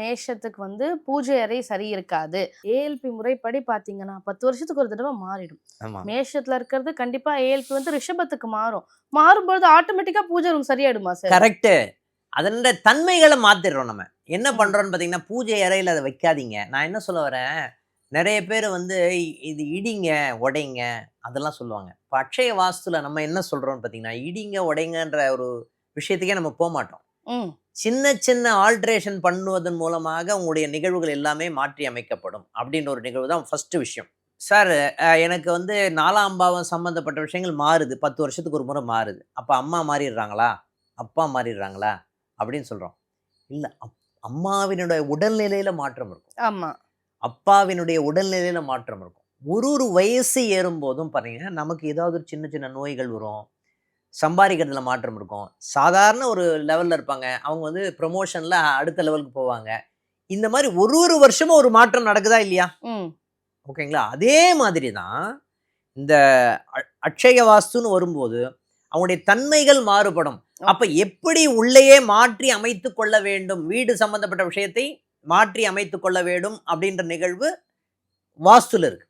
மேஷத்துக்கு வந்து பூஜை அறை சரி இருக்காது. ஏஎல்பி முறைப்படி பாத்தீங்கன்னா 10 வருஷத்துக்கு ஒரு தடவை மாறிடும். ஆமா மேஷத்துல இருக்கிறது கண்டிப்பா ஏஎல்பி வந்து ரிஷபத்துக்கு மாறும். மாறும்போது ஆட்டோமேட்டிக்கா பூஜை ரூம் சரியாயிடுமா சார்? கரெக்ட். அதனோட தன்மைகளை மாத்திடுறோம் நம்ம. என்ன ம். பண்றோம்னு பாத்தீங்கன்னா, பூஜை அறையில அதை வைக்காதீங்க. நான் என்ன சொல்ல வரேன், நிறைய பேர் வந்து இது இடிங்க, உடைங்க அதெல்லாம் சொல்லுவாங்க. இப்ப அட்சய வாஸ்துல நம்ம என்ன சொல்றோம்னு பாத்தீங்கன்னா, இடிங்க, உடைங்கன்ற ஒரு விஷயத்துக்கே நம்ம போமாட்டோம். ம். சின்ன சின்ன ஆல்ட்ரேஷன் பண்ணுவதன் மூலமாக உங்களுடைய நிகழ்வுகள் எல்லாமே மாற்றி அமைக்கப்படும் அப்படின்ற ஒரு நிகழ்வு தான் ஃபர்ஸ்ட் விஷயம். சார் எனக்கு வந்து 4ஆம் பாவம் சம்பந்தப்பட்ட விஷயங்கள் மாறுது. 10 வருஷத்துக்கு ஒரு முறை மாறுது. அப்ப அம்மா மாறிடுறாங்களா? அப்பா மாறிடுறாங்களா? அப்படின்னு சொல்றோம். இல்ல. அம்மாவினுடைய உடல்நிலையில மாற்றம் இருக்கும். ஆமா. அப்பாவினுடைய உடல்நிலையில மாற்றம் இருக்கும். ஒரு ஒரு வயசு ஏறும்போதும் பாத்தீங்கன்னா, நமக்கு ஏதாவது ஒரு சின்ன சின்ன நோய்கள் வரும். சம்பாரிக்கிறதுல மாற்றம் இருக்கும். சாதாரண ஒரு லெவல்ல இருப்பாங்க. அவங்க வந்து ப்ரமோஷன்ல அடுத்த லெவலுக்கு போவாங்க. இந்த மாரி ஒரு ஒரு வருஷமும் ஒரு மாற்றம் நடக்குதா இல்லையா? ம். ஓகேங்களா? அதே மாதிரி தான் இந்த அட்சய வாஸ்துன்னு வரும்போது, அவங்களுடைய தன்மைகள் மாறுபடும். அப்ப எப்படி உள்ளேயே மாற்றி அமைத்துக் கொள்ள வேண்டும், வீடு சம்பந்தப்பட்ட விஷயத்தை மாற்றி அமைத்துக் கொள்ள வேண்டும் அப்படின்ற நிகழ்வு வாஸ்துல இருக்கு.